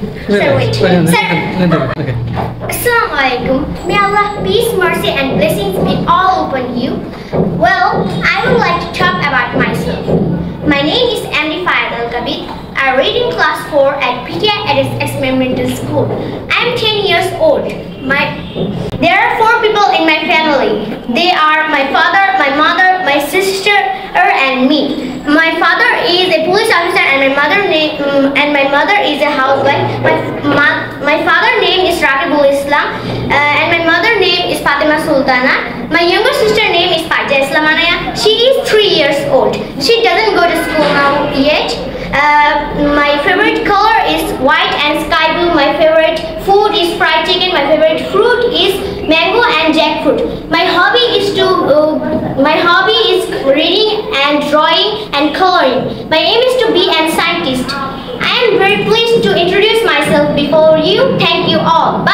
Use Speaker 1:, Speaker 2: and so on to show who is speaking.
Speaker 1: Okay. Assalamu alaikum. May Allah peace, mercy and blessings be all upon you. Well, I would like to talk about myself. My name is Amri Fayed Al-Kabid. I read in class 4 at PTI Experimental School. I am 10 years old. There are 4 people in my family. They are my father, my mother, my sister, and me. My father is a police officer and my mother is a housewife. My father name is Raqibul Islam and my mother name is Fatima Sultana. My younger sister name is Faija Islamanaya. She is 3 years old. She doesn't go to school now yet. My favorite color is white and sky blue. My favorite food is fried chicken. My favorite fruit is mango and jackfruit. My hobby is reading and drawing and coloring. My aim is to be a scientist. I am very pleased to introduce myself before you. Thank you all. Bye.